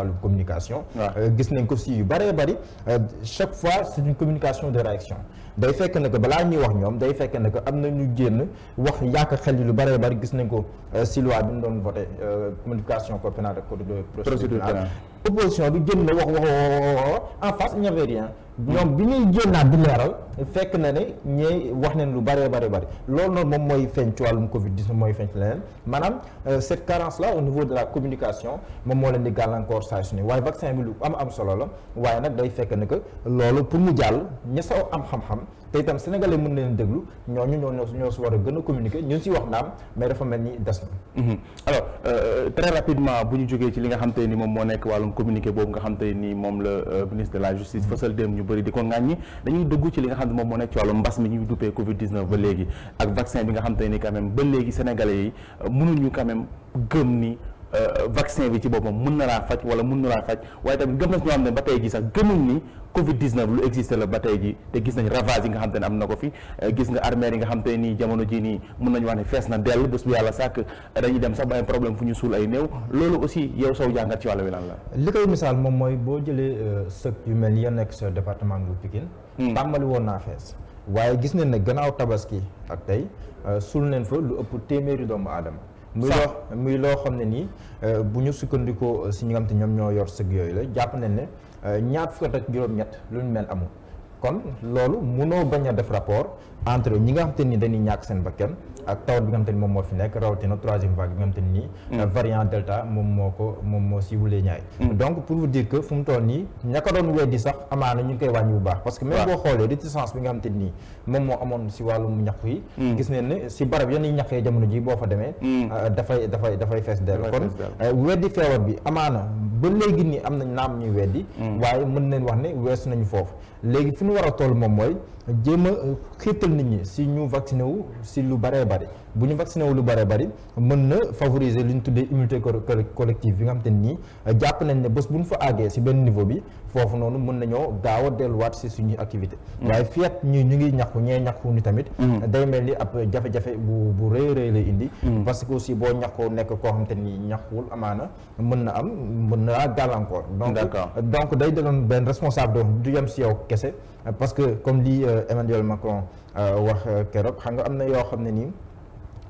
wàllu communication. gis nañ ko si yu bëree bëri chaque fois c'est une communication de réaction day fekk ne que balaa ñuy wax ñoom day fekk ne que am na ñu génn wax yàq xel yi lu bëree bëri gis nañ ko si loi bi ñu doon voté modification code pénal ak code de procédure pénale opposition bi génn na wax en face il n'y avait rien ñoom bi ñuy génnaat di leeral fekk na ne ñee wax nañ lu bëree bëri loolu noonu moom mooy feeñ ci wàllum Covid-19 mooy feeñ ci leneen maanaam cette carence là au niveau de la communication moom moo leen di gàllankoor saa su ne waaye vaccin bi lu am solo la waaye nag day fekk ne que loolu pour mu jàll ña sa am xam-xam te itam sénégalais mën leen déglu ñooñu ñoo si war a gën a communiquer ñu si wax naam mais dafa mel ni des na. alors très rapidement bu ñu jógee ci li nga xam te ni moom moo nekk wàllum communiqué boobu nga xam te ni moom la ministre de la justice fësal dem ñu bëri di ko ŋàññi dañuy dugg ci li nga xam ne moom moo nekk ci wàllum mbas mi ñuy duppee Covid-19 ba léegi ak vaccin bi nga xam te ni quand même ba léegi sénégalais yi mënuñu quand même gëm ni vaccin bi ci boppam mën na laa faj wala mën na laa faj waaye tamit gëm na ñoo xam ne ba tey ji sax gëmuñ ni Covid-19 lu existe la ba tey ji te gis nañ ravage yi nga xam te ne am na ko fi gis nga armée yi nga xam te ne nii jamono ji nii mën nañu wax ne fees na dell bés bu yàlla sàkk dañuy dem sax ba ay problème fu ñu suul ay néew loolu aussi yow saw jàngat ci wàllu wi lan la. li koy misaal moom mooy boo jëlee sëg yu mel ni ya nekk sa département bu Pikine tàmbali woon naa fees waaye gis nañ ne gannaaw tabaski ak tey suul nañ fa lu ëpp téeméeri doomu aadama muy loo xam ne nii bu ñu sukkandikoo si ñi nga xam te ñoom ñoo yor sëg yooyu la jàpp nañ ne ñaar fukk ak juróom-ñett lu ñu mel amul kon loolu munoo bañ a def rapport entre ñi nga xam te ni dañuy ñàkk seen bakkan ak tawat bi nga xam te ni moom moo fi nekk rawatina troisième vague bi nga xam te ni variant delta moom moo si wulee ñaay donc pour vous dire que fu mu toll nii ña ko doon weddi sax amaana ñu ngi koy wàññi bu baax parce que même boo xoolee réticence bi nga xam te nii moom moo amoon si wàllum ñàkku yi gis neen ne si barab yan yi ñàkkee jamono ji boo fa demee dafay fees dell kon weddi feebar bi amaana ba léegi nii am nañ naam ñuy weddi waaye mën nañ wax ne weesu nañu foofu léegi fi ñu war a toll moom mooy jéem a xiirtal nit ñi si ñu vacciné wu si lu bëree bëri bu ñu vacciné wu lu bëree bëri mën na favoriser li ñu tuddee immunité collective bi nga xam te nii jàpp nañ ne bés bu ñu fa àggee si benn niveau bi foofu noonu mën nañoo gaaw a delluwaat si suñuy activité waaye fiat ñu ngi ñàkku ñee ñàkku ni tamit day mel ni ab jafe-jafe bu rëy lay indi parce que aussi boo ñàkkoo nekk koo xam te ni ñàkkuwul amaana mën na gàllankoor donc day doon benn responsable du yem si yow kese parce que comme li Emmanuel Macron wax keroog xam nga am na yoo xam ne nii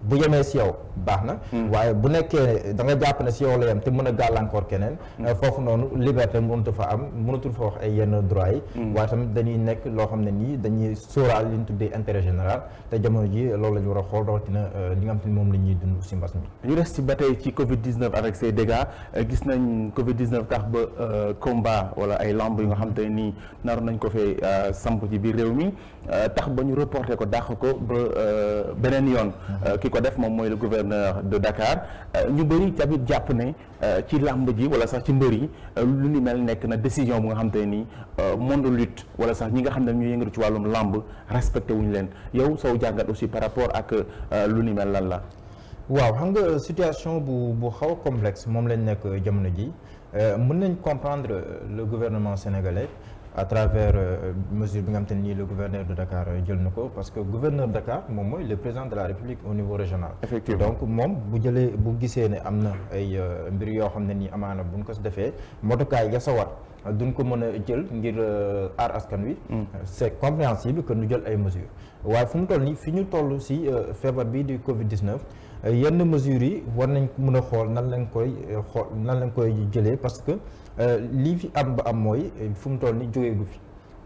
bu yemee si yow baax na waaye bu nekkee da nga jàpp ne si yow la yem te mën a gàllankoor keneen foofu noonu liberté mënatu fa am mënatul fa wax ay yenn droit yi waaye tamit dañuy nekk loo xam ne nii dañuy sóoraal li ñu tuddee intérêt général te jamono ji loolu la ñu war a xool rawatina li nga xam te ni moom la ñuy dund si mbas mi ñu des ci ba tey ci Covid-19 avec ses dégâts gis nañ Covid-19 tax ba combat wala ay lamb yu nga xam te nii naroon nañ ko fee samp ci biir réew mi tax ba ñu reporté ko dàq ko ba beneen yoon ki ko def moom mooy le gouverneur de Dakar ñu bëri tamit jàpp ne ci làmb ji wala sax ci mbër yi lu ni mel nekk na décision bu nga xam te ni monde lutte wala sax ñi nga xam ne ñu yëngatu ci wàllum làmb respecté wuñu leen yow soo jàngat aussi par rapport ak lu ni mel lan la. waaw xam nga situation bu xaw a complexe moom lañ nekk jamono ji mën nañ comprendre le gouvernement sénégalais à travers mesure bi nga xam te nii le gouverneur de Dakar jël na ko parce que gouverneur de Dakar moom mooy le président de la République au niveau régional. Effectivement. Donc moom bu gisee ne am na ay mbir yoo xam ne nii amaana buñ ko si defee motukaay ya sa war duñ ko mën a jël ngir aar askan wi. C'est compréhensible que ñu jël ay mesures waaye fu mu toll nii fi ñu toll si feebar bii di Covid-19 yenn mesures yi war nañ mën a xool nan lañ koy jëlee parce que lii fi am ba am mooy fu mu toll nii jógee gu fi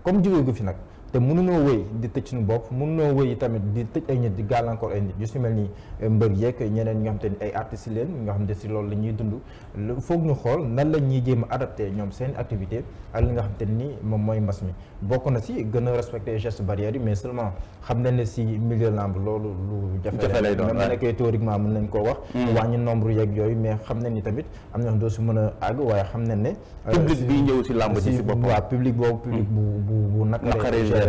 comme jógee gu fi nag te mënunoo wëy di tëj suñu bopp mënunoo wëy tamit di tëj ay nit di gàllankoor ay nit yu si mel ni mbër yeeg ñeneen ñi nga xam te ni ay artistes leen ñi nga xam te si loolu la ñuy dund foog ñu xool nan la ñuy jéem a adapté ñoom seen activité ak li nga xam te ni moom mooy mbas mi bokk na si gën a respecté gestes barrières yi mais seulement xam nañ ne si milieu lamb loolu lu jafe lay doon même nekkee théoriquement mën nañ koo wax wàññi nombre yeeg yooyu mais xam nañ ni tamit am na doo si mën a àgg waaye xam nañ ne public bi ñëw si lamb ji si boppam waaw public boobu public bu naqaree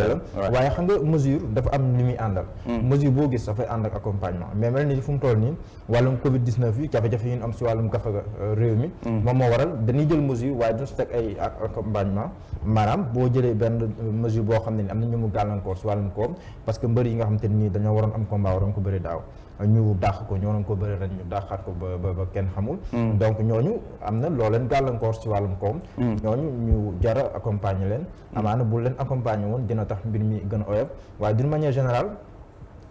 waaye xam nga mesure dafa am li muy àndal mesure boo gis dafay ànd ak accompagnement mais mel ni fu mu toll nii wàllum Covid-19 yi jafe-jafe yi ñu am si wàllum gafaga réew mi moom moo waral dañuy jël mesure waaye duñ si teg ay accompagnement maanaam boo jëlee benn mesure boo xam ne ni am na ñu mu gàllankoor si wàllum koom parce que mbër yi nga xam te nii dañoo waroon am combat waroon ko bëri daaw ñu dàq ko ñoo nañ ko bëri ren ñu dàqaat ko ba kenn xamul donc ñooñu am na loo leen gàllankoor si wàllum koom ñooñu ñu jara accompagner leen amaana bu leen accompagner woon dina tax mbir mi gën a oyof waaye d'une manière générale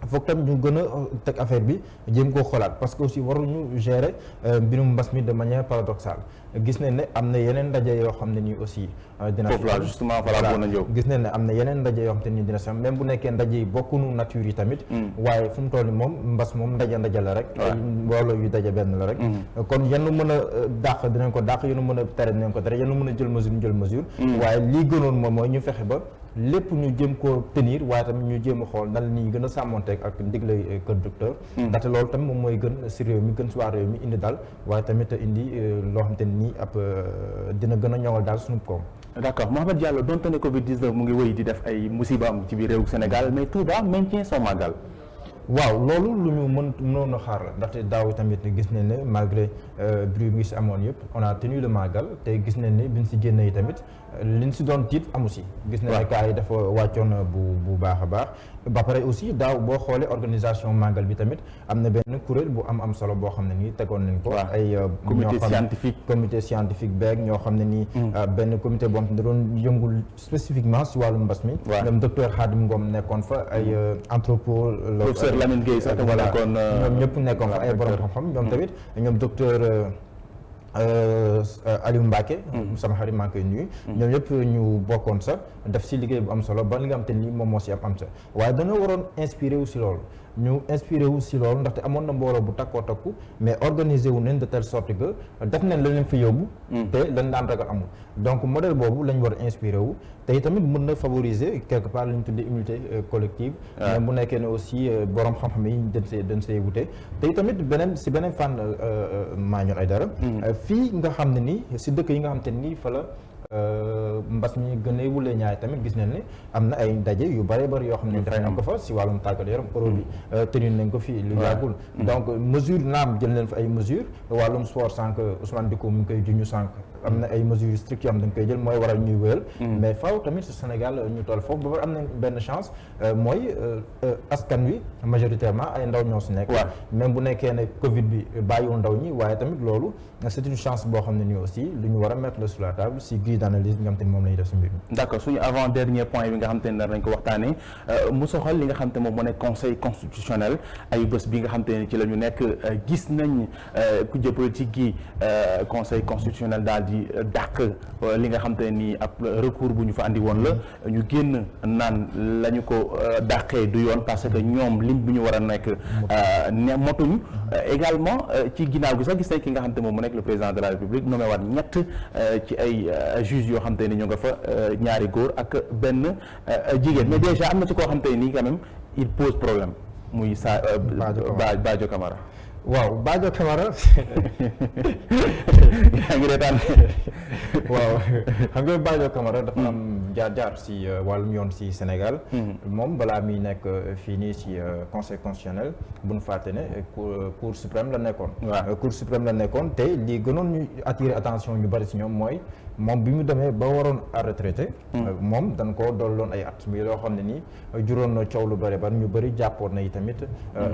foog tam ñu gën a teg affaire bi jéem koo xoolaat parce que aussi waruñu gérer mbirum mbas mi de manière paradoxale gis nañ ne am na yeneen ndaje yoo xam ne nii aussi dina foofu la justement voilà na ñëw gis nañ ne am na yeneen ndaje yoo xam te nii dina sam même bu nekkee ndaje yi bokkunu nature yi tamit waaye fu mu toll ni moom mbas moom ndaje la rek ay mbooloo yu daje benn la rek kon yenn mën a dàq dinañ ko dàq yenn mën a tere dinañ ko tere yenn mën a jël mesure ñu jël mesure waaye lii gënoon moom mooy ñu fexe ba lépp ñu jéem koo tenir waaye tamit ñu jéem a xool nan la ñuy gën a sàmmonteeg ak ndigle kër docteur ndaxte loolu tamit moom mooy gën si réew mi gën si waa réew mi indi daal waaye tamit indi loo xam te nii ab dina gën a ñoŋal daal suñu koom. d'accord Mouhamed Diallo donte ne Covid 19 mu ngi wéy di def ay musibaam ci biir réew Sénégal mais Touba maintient son magal. waaw loolu lu ñu mënoon a xaar la ndaxte daaw tamit gis nañ ne malgré bruit bi si amoon yëpp on a tenu le magal te gis nañ ne biñ si génne yi tamit liñ si doon tiit amu si. gis nañ ne cas yi dafa wàccoon bu baax a baax. ba pare aussi daaw boo xoolee organisation magal bi tamit am na benn kuréel bu am solo boo xam ne nii tegoon nañ ko. ay comité scientifique beeg ñoo xam ne nii. benn comité boo xam ne da doon yëngul spécifiquement si wàllu mbas mi. ñoom docteur Khadim Ngom nekkoon fa ay anthropologue. Lamine Gueye sax voilà ñoom ñëpp nekkoon fa ay borom xam-xam ñoom tamit ñoom docteur Aliou Mbacké sama xarit maa ngi koy nuyu ñoom ñëpp ñu bokkoon sax def si liggéey bu am solo ba li nga xam te ni moom moo si am sa waaye dañoo waroon inspiré wu si loolu ñu inspiré wu si loolu ndaxte amoon na mbooloo bu takkoo takku mais organisé wu nañ de telle sorte que def nañ la leen fi yóbbu te lañ daan ragal amul donc modèle boobu lañ war a inspiré wu te tamit mën na favoriser quelque part li ñu tuddee immunité collective même bu nekkee ne aussi borom xam-xam yi dañ see wute te tamit beneen fànn Maañor Aidara fii nga xam ne nii si dëkk yi nga xam te nii fa la mbas mi gën a wulee ñaay tamit gis nañ ne am na ay ndaje yu bëree bëri yoo xam ne def nañ ko fa si wàllum tàggat yaram Europe bi tenir nañ ko fii lu yàggul donc mesure naam jël nañ fa ay mesures wàllum sport sànq Ousmane Dicko mu ngi koy juñu sànq am na ay mesures strictes yoo xam dañ koy jël mooy waral ñuy wéyal mais faaw tamit si Sénégal ñu toll foofu ba pare am nañ benn chance mooy askan wi majoritairement ay ndaw ñoo si nekk même bu nekkee ne Covid bi bàyyiwul ndaw ñi waaye tamit loolu c'est une chance boo xam ne nii aussi lu ñu war a mettre sur la table si grille d'analyse bi nga xam te ni moom la ñuy def si mbir mi. d'accord suñu avant dernier point bi nga xam te ne nañ ko waxtaanee mu soxal li nga xam te moom moo nekk conseil constitutionnel ay bés bi nga xam te ne ci la ñu nekk gis nañ kujje politique gi conseil constitutionnel daal di dàq li nga xam te ne nii ab recours bu ñu fa andi woon la ñu génn naan la ñu ko dàqee du yoon parce que ñoom lim bi ñu war a nekk ne motuñ également ci ginnaaw gi sax gis nañ ki nga xam te moom mu nekk le président de la République nommé waat ñett ci ay juges yoo xam te ni ñu nga fa ñaari góor ak benn jigéen mais déjà am na ci koo xam te nii quand même il pose problème muy Badio Camara. waaw Badio Camara yaa ngi reetaan waaw xam nga Badio Camara dafa am jaar si wàllum yoon si Sénégal moom balaa muy nekk fii nii si conseil constitutionnel bu ñu fàtte ne cour suprême la nekkoon cour suprême la nekkoon te lii gënoon ñu attirer attention ñu bari si ñoom mooy moom bi mu demee ba waroon à retraité moom dañ ko dolloon ay at mi loo xam ne nii juróon na coow lu bëri ba ñu bëri jàppoon na yi tamit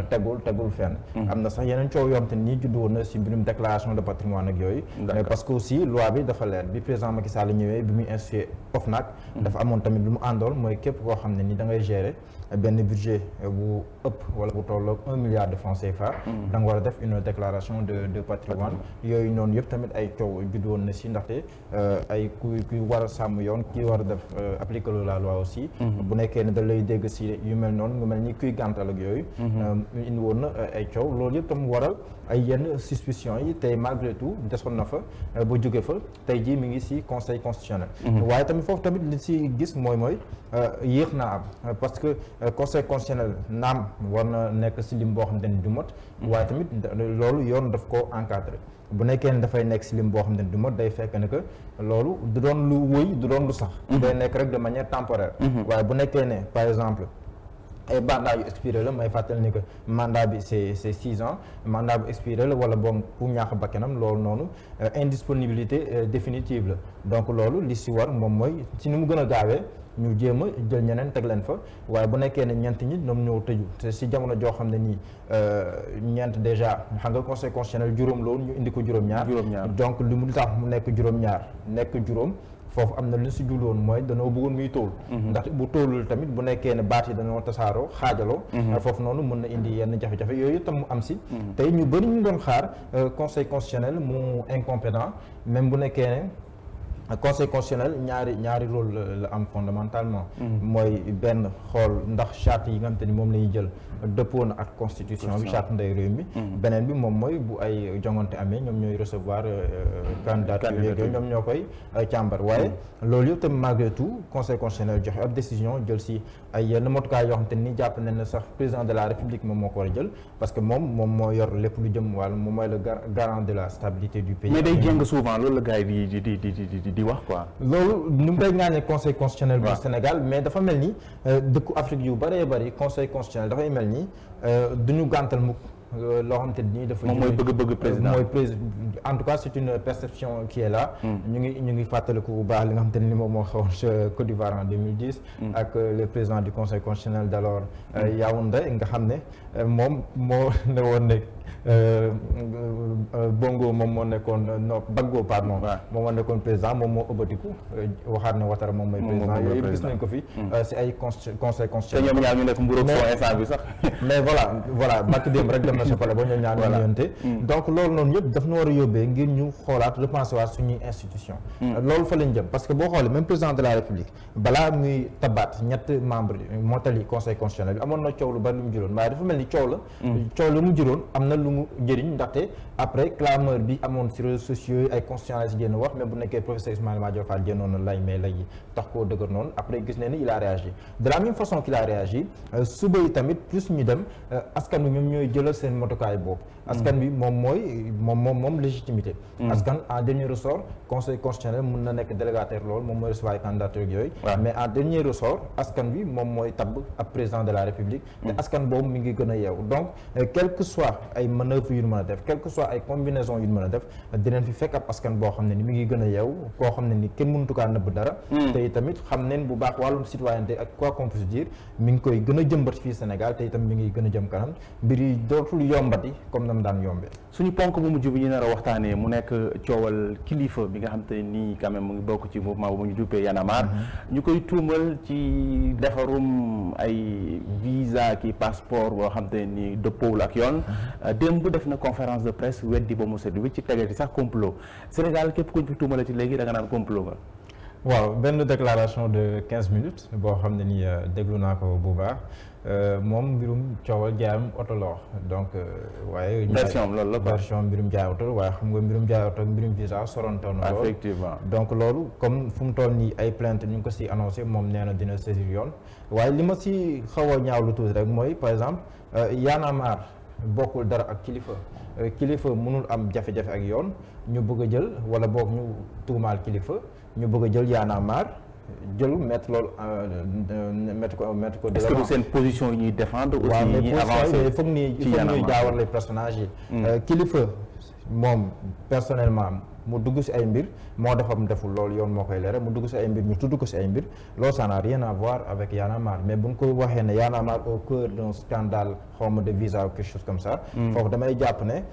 tegul fenn am na sax yeneen coow yoo xam te nii juddu woon na si mbirum déclaration de patrimoine ak yooyu parce que aussi loi bi dafa leer bi président Macky Sall ñëwee bi muy institué OFNAC dafa amoon tamit lu mu àndool mooy képp koo xam ne ni da ngay gérer benn budget bu ëpp wala bu tolloog 1 milliard de francs CFA da nga war a def une déclaration de patrimoine yooyu noonu yëpp tamit ay coow juddu woon na si ndaxte ay kuy war a sàmm yoon kii war a def appliquer la loi aussi bu nekkee ne da lay dégg si yu mel noonu nga mel ni kuy gàntal ak yooyu indi woon na ay coow loolu yëpp tam waral ay yenn suspicion yi tey malgré tout desoon na fa ba jóge fa tey jii mi ngi si conseil constitutionnel waaye tamit foofu tamit li si gis mooy yéex naa am parce que conseil constitutionnel naam war na nekk si lim boo xam ne du mot waaye tamit loolu yoon daf ko encadré bu nekkee ne dafay nekk si lim boo xam ne du mot day fekk ne que loolu du doon lu wëy du doon lu sax day nekk rek de manière temporaire waaye bu nekkee ne par exemple ay mandat yu expiré la may fàttali ni que mandat bi c'est 6 ans mandat bu expiré la wala boom pour ñàkk bakkanam loolu noonu indisponibilité définitive la donc loolu li si war moom mooy si ni mu gën a gaawee ñu jéem a jël ñeneen teg leen fa waaye bu nekkee ne ñeent ñi ñoom ñoo tëju te si jamono joo xam ne nii ñeent déjà xam nga conseil constitutionnel juróom loolu ñu indi ko juróom-ñaar donc li mu tax mu nekk juróom-ñaar nekk juróom foofu am na lu ñu si jublu woon mooy danoo bëggoon muy tóol ndax bu tóolul tamit bu nekkee ne baat yi dañoo tasaaroo xaajaloo foofu noonu mën na indi yenn jafe-jafe yooyu tam mu am si tey ñu bëri ñu doon xaar conseil constitutionnel mu incompétent même bu nekkee ne conseil constitutionnel ñaari rôle la am fondamentalement mooy benn xool ndax charte yi nga xam te ni moom la ñuy jël dëppoo na ak constitution bi charte ndey réew mi beneen bi moom mooy bu ay jongante amee ñoom ñooy recevoir candidature yooyu ñoom ñoo koy càmbar waaye loolu yëpp tamit malgré tout conseil constitutionnel joxe ab décision jël si ay yenn motukaay yoo xam te ni jàpp nañ ne sax président de la république moom moo ko war a jël parce que moom moo yor lépp lu jëm wàll moom mooy le garant de la stabilité du pays. mais day jéng souvent loolu la gars yi di wax quoi. loolu ni mu koy ŋaanee conseil constitutionnel bu Sénégal mais dafa mel ni dëkku Afrique yu bëree bëri conseil constitutionnel dafay mel ni du ñu gàntal mukk loo xamante ni dafa moom mooy bëgg président mooy président en tout cas c'est une perception qui est là ñu ngi fàttaliku bu baax li nga xamante ni moom moo xewoon Côte d'Ivoire en 2010 ak le président du conseil constitutionnel d'alors Yaoundé nga xam ne moom moo ne woon ne Bongo moom moo nekkoon non Bagbo pardon moom moo nekkoon président moom moo ëbbatiku waxaat ne Ouattara moom mooy président yooyu gis nañ ko fi si ay conseil constitutionnel te ñoom ñaar ñu nekk mburoog soo instant bi sax mais voilà bakki démb rek dem na sa pale ba ñoom ñaar ñu ñëwante donc loolu noonu yëpp daf na war a yóbbee ngir ñu xoolaat repenser waat suñuy institution loolu fa lañ jëm parce que boo xoolee même président de la république balaa muy tabaat ñett membre mottali conseil constitutionnel bi amoon na coow lu bari lu mu juróon waaye dafa mel ni coow la mu juróon am na lu mu njëriñ ndaxte après clameur bi amoon si réseaux sociaux yi ay constitutionnalistes génn wax même bu nekkee professeur Ismaïla Madior Fall génnoon na lay mais lay tax koo dëgër noonu après gis ne ni il a réagi de la même façon qu'il a réagi suba yi tamit plus ñu dem askan wi ñoom ñooy jëlal seen motukaay boobu askan bi moom légitimité askan en dernier ressort conseil constitutionnel mun na nekk délégataire loolu moom mooy recevoir candidature yooyu mais en dernier ressort askan bi moom mooy tabb ab président de la république te askan boobu mi ngi gën a yeewu donc quel que soit ay manœuvres yu ñu mën a def quel que soit ay combinaisons yu ñu mën a def dinañ fi fekk ab askan boo xam ne ni mi ngi gën a yeewu koo xam ne ni kenn mënutu kaa nëbb dara te tamit xam neen bu baax wàllum citoyenneté ak quoi qu'on puisse dire mi ngi koy gën a jëmbat fii Sénégal te itam mi ngi gën a jëm kanam mbir yi dootul yombati comme nam daan yombee suñu ponk bu mujj bi ñu nar a waxtaanee mu nekk coowal kilifa bi nga xam te nii quand même mu ngi bokk ci mouvement bu ñu duppee Y'en a marre ñu koy tuumal ci defarum ay visa ki passeport boo xam te nii dëppoowul ak yoon démb def na conférence de presse weddi ba mu sedd wi ci tegee ci sax complot Sénégal képp kuñ fi tuumalati léegi da nga naan complot nga waaw benn déclaration de 15 minutes boo xam ne ni déglu naa ko bu baax moom mbirum coowal jaayam oto la wax donc waaye version loolu la version mbirum jaay oto waaye xam nga mbirum jaay oto mbirum visa sorontoon loolu effectivement donc loolu comme fu mu toll nii ay plainte ñu ngi ko si annoncé moom nee na dina saisir yoon waaye li ma si xaw a ñaaw lu tuuti rek mooy par exemple Y'en a marre bokkul dara ak kilifa mënul am jafe-jafe ak yoon ñu bëgg a jël wala boog ñu tuumaal kilifa ñu bëgg a jël Y'en a marre jëlu mettre loolu mettre ko est-ce que seen position yi ñuy défendre aussi waaw mais ñuy avancer il faut ñuy jaawar les personnages yi kilifa moom personnellement mu dugg si ay mbir moo defam deful loolu yoon moo koy leeral mu dugg si ay mbir ñu tudd ko si ay mbir loolu ça n'a rien à voir avec Y'en a marre mais bu ñu ko waxee ne Y'en a marre au cœur d'un scandale xawma de visa ou quelque chose comme ça foofu damay jàpp ne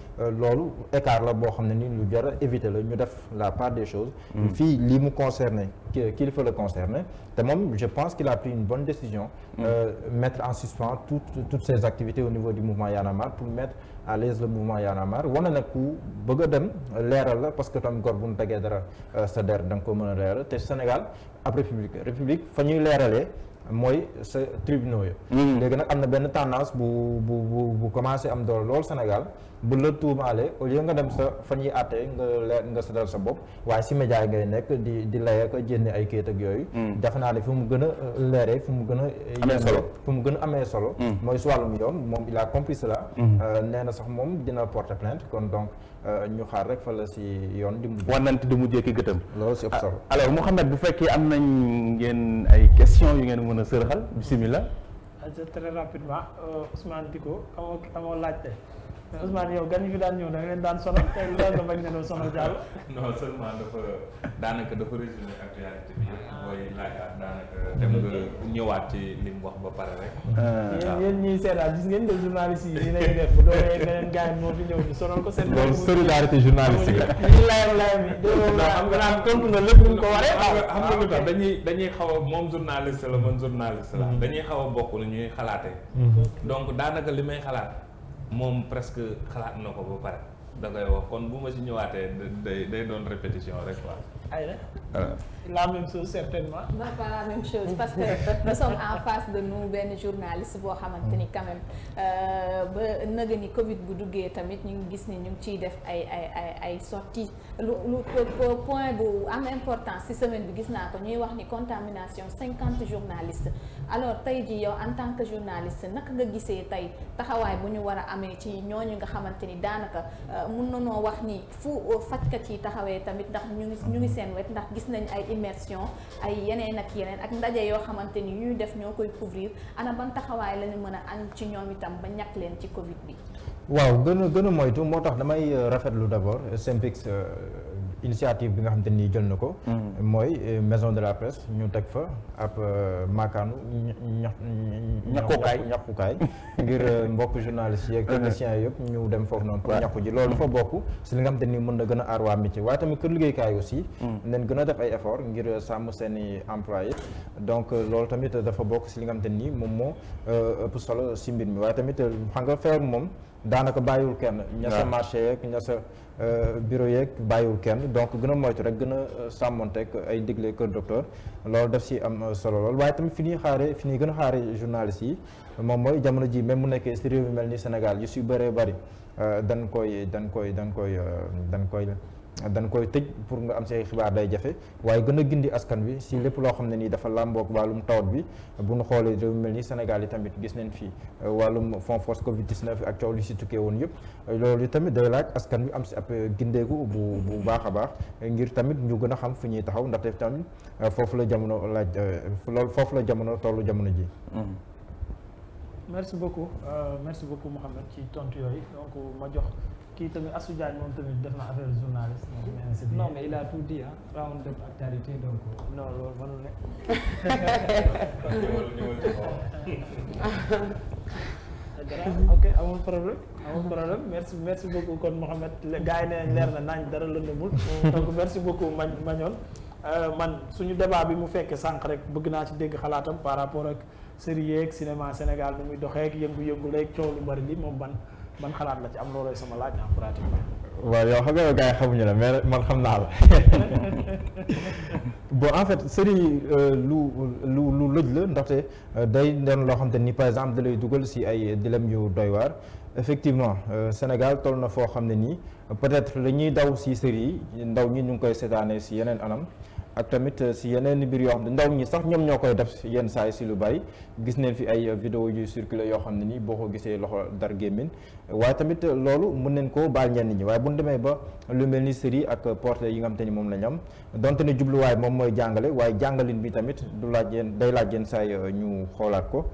loolu écart la boo xam ne ni lu jar a éviter la ñu def la part des choses fii lii mu concerné kilifa la concerné te moom je pense qu'il a pris une bonne décision mettre en suspens toutes ses activités au niveau du mouvement Y'en a marre pour mettre à l'aise le mouvement Y'en a marre wane nag ku bëgg a dem leeral la parce que tam gor bu ñu tegee dara sa der da nga ko mën a leeral te Sénégal ab république fa ñuy leeralee mooy sa tribunaux yi léegi nag am na benn tendance bu commencé am doole lool Sénégal bu la tuumaale au lieu nga dem sa fa ñuy àttee nga setal sa bopp waaye si média yi ngay nekk di lay ak jénne ay kayit ak yooyu defe naa ne fu mu gën a leeree fu mu gën a amee solo mooy si wàllum yoon moom il a compris cela nee na sax moom dina porter plainte kon donc ñu xaar rek fa la si yoon di wannante di mujjee ki gëtëm loolu si ëpp solo alors Mouhamed bu fekkee am nañ ngeen ay question yu ngeen mën a sërxal bismillah très rapidement Ousmane Dicko amoo laajte mais Ousmane yow gan yi fi daan ñëw da nga leen daan sonal tey lu nga bañ ne doo sonal Diallo. non seulement daanaka dafa résumé actualité bi yëpp booy laajaat daanaka dem nga ñëwaat ci li mu wax ba pare rek. yéen ñiy seetaan gis ngeen de journaliste yi dinañ def bu doonee beneen gars yi moo fi ñëw ñu sonal ko seen. loolu solidarité journalistique la. ñu layam yi xam nga naan tontu na lépp ñu ko waree. xam nga lu tax dañuy xaw a moom journaliste la man journaliste la. dañuy xaw a bokk nu ñuy xalaatee. donc daanaka li may xalaat moom presque xalaat na ko ba pare da koy wax kon bu ma si ñëwaatee day doon répétition rek quoi. Aïda la même chose certainement. non pas la même chose parce que nous sommes en face de nous benn journaliste boo xamante ni quand même ba nëga ni Covid bu duggee tamit ñu ngi gis ni ñu ngi ciy def ay sorties lu point bu am importance ci semaine bi gis naa ko ñuy wax ni contamination 50 journalistes alors tey ji yow en tant que journaliste naka nga gisee tey taxawaay bu ñu war a amee ci ñooñu nga xamante ni daanaka mun na noo wax ni fu fajkat yi taxawee tamit ndax ñu ngi seen wet ndax gis nañ ay immersion ay yeneen ak ndaje yoo xamante ni ñuy def ñoo koy couvrir ana ban taxawaay la ñu mën a am ci ñoom itam ba ñàkk leen ci Covid bi. waaw gën a moytu moo tax damay rafetlu d'abord SYNPICS initiative bi nga xamante ni jël na ko. mooy maison de la presse ñu teg fa ab maakaanu ñàkkukaay ngir mbokk journalistes yeeg techniciens yëpp ñu dem foofu noonu pour ñàkku ji loolu dafa bokk si li nga xamante ni mën na gën a aar waa métier waaye tamit kër liggéeykaay aussi nañ gën a def ay effort ngir sàmm seen i employés donc loolu tamit dafa bokk si li nga xamante ni moom moo ëpp solo si mbir mi waaye tamit xam nga feebar moom daanaka bàyyiwul kenn ña sa marché yeeg ña sa bureau yeeg bàyyiwul kenn donc gën a moytu rek gën a sàmmonteeg ay digle kër docteur loolu daf si am solo lool waaye tamit fi ñuy gën a xaare journalistes yi moom mooy jamono ji même mu nekkee si réew mi mel ni Sénégal yu si bëree bëri dañ koy tëj pour nga am say xibaar day jafe waaye gën a gindi askan wi si lépp loo xam ne nii dafa làmboog wàllum tawat bi bu ñu xoolee réew mel ni Sénégal yi tamit gis nañ fii wàllum fond force Covid 19 ak coow li si tukkee woon yëpp loolu tamit day laaj askan wi am si ab gindeeku bu baax a baax ngir tamit ñu gën a xam fu ñuy taxaw ndaxte tamit foofu la jamono tollu jamono ji. merci beaucoup Mouhamed ci tontu yooyu donc ma jox. kii tamit Assou Diagne moom tamit def na affaire journaliste. non mais il a tout dit round de actualité donc. non loolu mënul ne. ok amul problème merci beaucoup kon Mouhamed gars yi nee leer na nañ dara lëndëmul. donc merci beaucoup Mañoon man suñu débat bi mu fekkee sànq rek bëgg naa ci dégg xalaatam par rapport ak série yeeg cinéma Sénégal nu muy doxee ak yëngu-yëngu leeg coow lu bari li moom ban xalaat la ci am loolooy sama laaj en pratiquement. waaw yow xam nga gars yi xamuñu la mais man xam naa la bon en fait série lu lëj la ndaxte day doon loo xam te ni par exemple da lay dugal si ay dilemme yu doy waar effectivement Sénégal toll na foo xam ne nii peut-être la ñuy daw si série yi ndaw ñi ñu ngi koy seetaanee si yeneen anam ak tamit si yeneen mbir yoo xam ne ndaw ñi sax ñoom ñoo koy def yenn saa yi si lu bari gis neen fi ay vidéo yu circulé yoo xam ne nii boo ko gisee loxo dar gémmin waaye tamit loolu mën neen koo baal ñenn ñi waaye bu ñu demee ba lu mel ni série ak portrait yi nga xam te ni moom la ñu am donte ne jubluwaay moom mooy jàngale waaye jàngalin bi tamit du laaj yéen day laaj yenn saa yi ñu xoolaat ko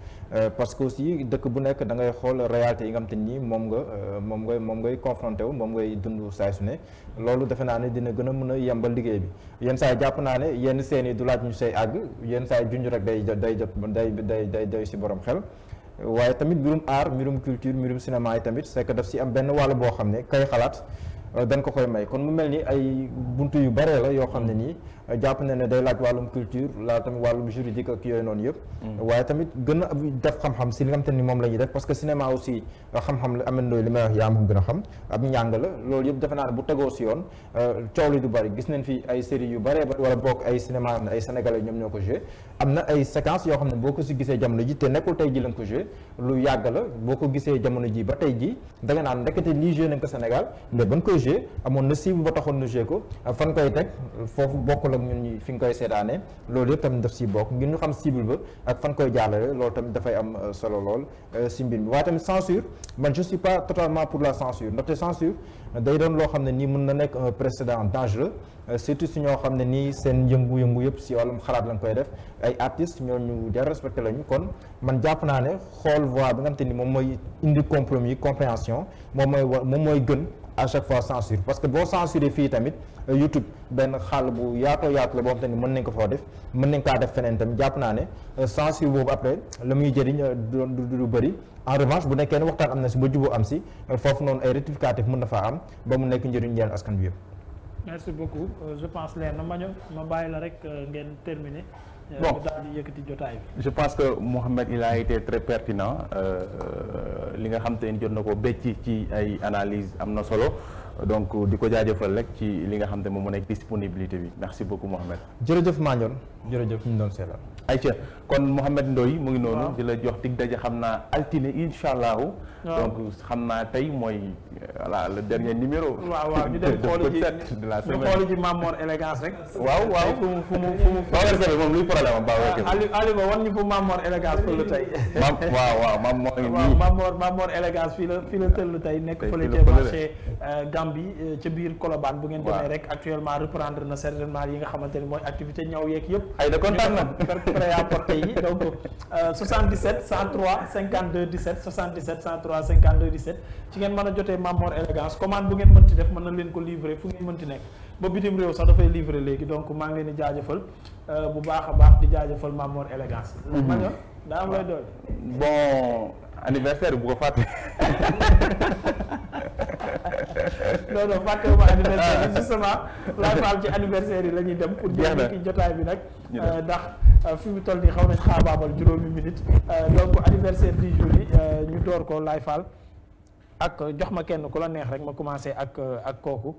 parce que aussi dëkk bu nekk da ngay xool réalité yi nga xam te ni moom ngay confronté wu moom ngay dund saay su ne loolu defe naa ne dina gën a mën a yembal liggéey bi yenn saa yi jàpp naa ne yenn seen yi du laaj ñu say àgg yenn saa yi junj rek day doy si borom xel waaye tamit mbirum art mbirum culture mbirum cinéma yi tamit c'est que daf si am benn wàll boo xam ne kay xalaat dañ ko koy may kon mu mel ni ay buntu yu bare la yoo xam ne nii jàpp na ne day laaj wàllum culture laaj tamit wàllum juridique ak yooyu noonu yëpp waaye tamit gën a def xam-xam si li nga xam te ni moom la ñuy def parce que cinéma aussi xam-xam la amandooy li may wax yaa ma gën a xam ab njàng la loolu yëpp defe naa ne bu tegoo si yoon coow li du bari gis nañ fi ay séries yu bare wala boog ay cinéma am ne ay sénégalais ñoom ñoo ko joué am na ay séquences yoo xam ne boo ko si gisee jamono ji te nekkul tey ji lañ ko joué lu yàgg la boo ko gisee jamono ji ba tey ji da nga naan ndekete lii joué nañ ko Sénégal mais ban koy joué amoon na cible ba taxoon na joué ko fan koy teg foofu bokk la ak ñun fi nga koy seetaanee loolu yëpp tamit daf siy bokk ngir ñu xam cible ba ak fan koy jàllale loolu tamit dafay am solo lool si mbir mi waaye tamit censure man je suis pas totalement pour la censure ndaxte censure day doon loo xam ne nii mën na nekk un précédent dangereux surtout si ñoo xam ne nii seen yëngu-yëngu yëpp si wàllum xalaat lañ koy def ay artistes ñooñu jar respecté lañu kon man jàpp naa ne xool voie bi nga xam te ni moom mooy indi compromis compréhension moom mooy gën à chaque fois censure parce que boo censuré fii tamit YouTube benn xaal bu yaatoo yaatu la boo xam te ni mën nañ ko foo def mën nañ kaa def feneen tamit jàpp naa ne censure boobu après la muy jëriñ du bëri en revanche bu nekkee ne waxtaan am na si ba juboo am si foofu noonu ay rectificatif mën na faa am ba mu nekk njëriñ ñeel askan bi yëpp. merci beaucoup je pense leer na ma bàyyi la rek ngeen terminer. bon daal di yëkkati jotaay bi. je pense que Mouhamed il a été très pertinent li nga xam te ni jot na ko becc ci ay analyse am na solo donc di ko jaajëfal rek ci li nga xam te moom mu nekk disponibilité bi merci beaucoup Mouhamed. jërëjëf Mandione jërëjëf ñu doon seetal. ayca kon Mouhamed Ndoye mu ngi noonu. di la jox dig daje xam naa altine incha allahu. donc xam naa tey mooy voilà le dernier numéro. waaw ñu dem de la semaine ñu xooli ji Mamor élégance rek. waaw fu mu moom luy problème am Babacar Kébé. Aliou ba wan ñu fu Mamor élégance fële tey. Mamor élégance fii la tëll tey nekk fële ca marché Gambie ca biir Colobane bu ngeen demee rek actuellement reprendre na certainement yi nga xamante ni mooy activité ñaw yeeg yëpp. ay da kontaan na prêt-à-porter yi donc 77 103 52 17 77 103 52 17 ci ngeen mën a jotee Mamor élégance commande bu ngeen mënti def mën na leen ko livrer fu ngeen mënti nekk ba bitim réew sax dafay livrer léegi donc maa ngi leen di jaajëfal bu baax a baax di jaajëfal Mamor élégance. Mañoon daa am lay dool. bon anniversaire bu ko fàtte. non fàttewuma anniversaire yi justement laay faal ci anniversaire yi la ñuy dem pour jël ci jotaay bi nag ndax fi mu toll nii xaw nañ xaabaabal juróomi minute donc anniversaire du jour yi ñu door ko laay faal ak jox ma kenn ku la neex rek ma commencé ak kooku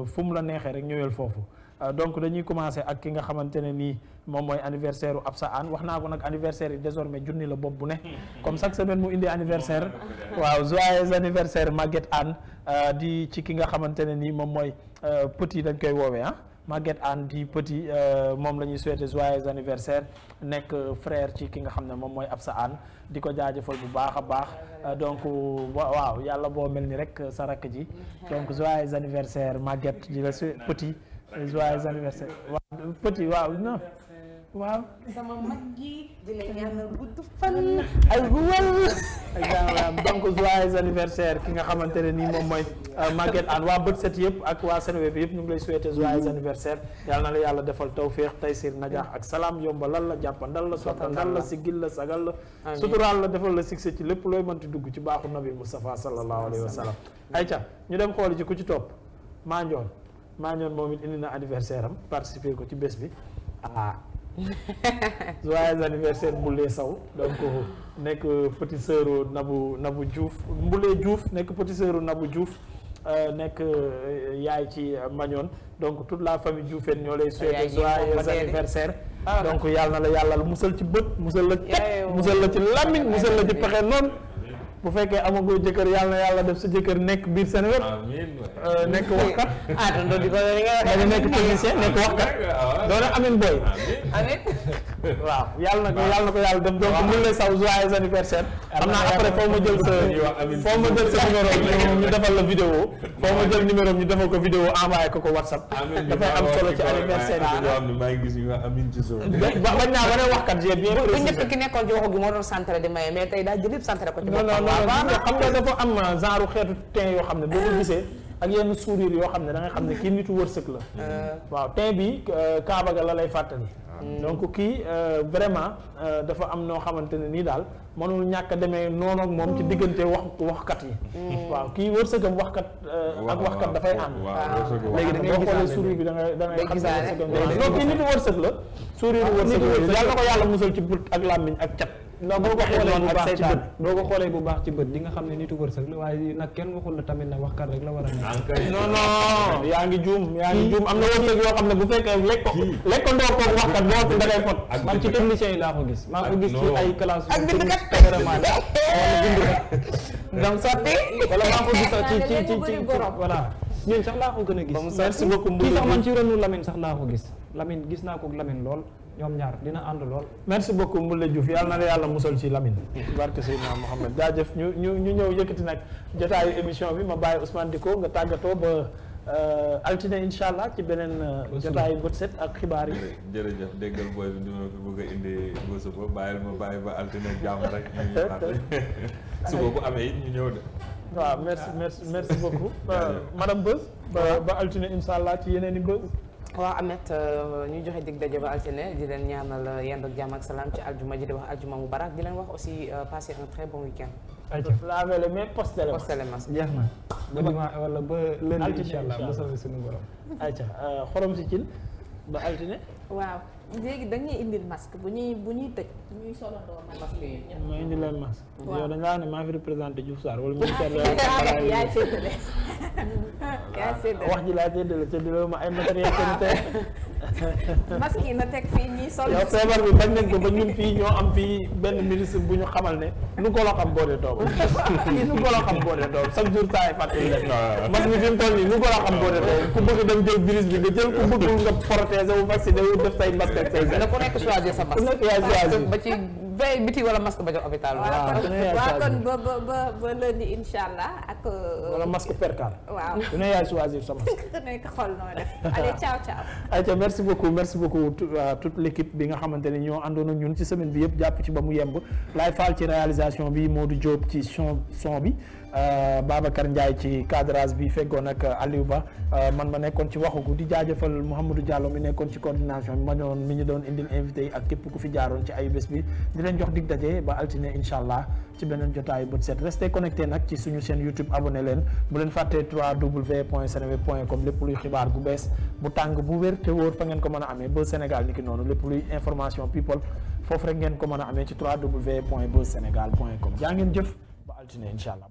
fu mu la neexee rek ñëwel foofu donc dañuy commencé ak ki nga xamante ne nii moom mooy anniversaire u Absa Anne wax naa ko nag anniversaire yi désormais junni la bopp bu ne comme chaque semaine mu indi anniversaire waaw joyeux anniversaire Maguette Anne di ci ki nga xamante ne nii moom mooy petit dañ koy woowee Maguette Anne di petit moom la ñuy souhaiter joyeux anniversaire nekk frère ci ki nga xam ne moom mooy Absa Anne di ko jaajëfal bu baax a baax donc waaw yàlla boo mel ni rek sa rakk ji donc joyeux anniversaire Maguette di la petit joyeux anniversaire waaw petit waaw non waaw sama mag ji di la ñaanal gudd fan ay wël donc joyeux anniversaire ki nga xamante ne nii moom mooy Maguette Anne waa bët set yëpp ak waa Seneweb yëpp ñu ngi lay souhaiter joyeux anniversaire yàlla na la yàlla defal tawféex taysir najaax ak salaam yombalal la jàppandal la sottandal la siggil la sagal la suturaal la defal la succès ci lépp looy mënti dugg ci baaxu nabi Moustapha sallallahu alayhi wa sallam ayca ñu dem xooli ci ku ci topp Mandione moom it indi na anniversaire am participer ko ci bés bi joyeux anniversaire Mboulé Sow donc nekk petit sœur Nabou Diouf Mboulé Diouf nekk petit sœur Nabou Diouf nekk yaay ci Mandione donc toute la famille Dioufène ñoo lay souhaiter joyeux anniversaire donc yàlla na la yàlla musal ci bët musal la cat musal la ci làmmiñ musal la ci pexe noonu bu fekkee amagoo jëkkër yàlla na yàlla def sa jëkkër nekk biir Seneweb nekk waxkat tonton di ko nga nekk technicien nekk waxkat doona amin booy amin waaw yàlla na ko yàlla dem donc mun lay saw joyeux anniversaire xam naa après foo ma jël sa numéro ñu defal la vidéo foo ma jël numéro ñu defal ko vidéo envoyé ko WhatsApp dafay am solo ci anniversaire yi maa ngi gis ñu wax amin ci suuf bañ naa ba ne waxkat j'ai bien bu précisé njëkk ki nekkoon ci waxu gi moo doon centré di maye mais tey daa jël yëpp centré ko ci non xam nga dafa am genre xeetu teint yoo xam ne boo ko gisee ak yenn sourire yoo xam ne da nga xam ne kii nitu wërsëg la waaw teint bi Kaaba ga la lay fàttali donc kii vraiment dafa am noo xamante ne nii daal mënul ñàkk a demee noonu ak moom ci diggante waxkat yi waaw kii wërsëgam waxkat ak waxkat dafay ànd léegi da ngay xoolee sourire bi da ngay xam ne wërsëgam non kii nitu wërsëg la sourire wërsëg yàlla na ko yàlla musal ci bët ak làmmiñ ak cat non boo ko xoolee bu baax ci bët boo ko xoolee bu baax ci bët di nga xam ne nitu wërsëg la waaye nag kenn waxul la tamit na waxkat rek la war a nekk. non yaa ngi juum am na wërsëg yoo xam ne bu fekkee lekk ndoo koog waxkat boo da ngay fot man ci technicien yi laa ko gis maa ko gis ci ay classe ak bindkat cameraman wala bindkat donc sotti wala maa ko gis ci voilà ñun sax laa ko gën a gis. merci beaucoup kii sax man ci ronu Lamine sax laa ko gis Lamine gis naa ko Lamine lool ñoom ñaar dina ànd lool. merci beaucoup Mboule Diouf yàlla na la yàlla musal ci Lamine. barke Seydina Mohamed jaajëf ñu ñëw yëkkati nag jotaayu émission bi ma bàyyi Ousmane Diko nga tàggatoo ba altine incha allah ci beneen jotaayu bët set ak xibaar yi. jërëjëf déggal booy bi ma fi bëgg a indi ba suba bàyyi ba altine jàmm rek ñu ñëwaat suba bu amee it ñu ñëw de. waaw merci beaucoup madame Beuz ba altine incha allah ci yeneen i Beuz. waaw Ameth ñu joxe dig daje ba altine di leen ñaanal yend ak jàmm ak salaam ci aljuma ji di wax aljuma mubarak di leen wax aussi passer un très bon week-end. ayca lavez les mains, postez les masques. jeex na ba dimanche wala ba lundi incha allah ba soobee suñu borom. ayca xorom si cin ba altine. waaw léegi dañuy indil masque bu ñuy tëj ñuy solandoo masque yi. ma indi leen masque. waaw yow da ngaa ne maa fi représenté Diouf Sarr wala yaay séddale yaay séddale wax ji laa séddale ma ay matériel sanitaire. masque yi na teg fii ñuy sol. yow feebar bi bañ nañ ko ba ñun fii ñoo am fii benn ministre bu ñu xamal ne nu ko la xam boo dee toog nu ko la xam boo dee toog chaque jour saa yi fàttali leen masque bi fi mu toll nii nu ko la xam boo dee toog ku bëgg dem jël virus bi nga jël ku bëgg nga protéger wu vacciné wu def say masque ak say na ku nekk choisir sa masque. ku nekk yaa choisir ba ci veille biti wala masque ba jox hôpital. waaw kon ba lundi incha allah ak. wala masque percal. waaw ku ne yaay choisir sa masque. ku nekk xool noo def. allez ciao ciao. ayca merci beaucoup toute l'équipe bi nga xamante ne ñoo àndoon ak ñun ci semaine bi yëpp jàpp ci ba mu yemb Laye Fall ci réalisation bi Modou Diop ci son bi Babacar Ndiaye ci cadrage bi feggoon ak Aliou Ba man ma nekkoon ci waxugu di jaajëfal Mouhamadou Diallo mi nekkoon ci coordination bi ma ñëwoon mi ñu doon indil invité yi ak képp ku fi jaaroon ci ay bés bi di leen jox dig daje ba altine incha allah ci beneen jotaayu bët set restez connecté nag ci suñu chaîne YouTube abonné leen bu leen fàttee www.seneweb.com lépp luy xibaar gu bees bu tàng bu wér te wóor fa ngeen ko mën a amee ba Sénégal ni ki noonu lépp luy information people foofu rek ngeen ko mën a amee ci www.buzsenegal.com jaa ngeen jëf ba altine incha allah.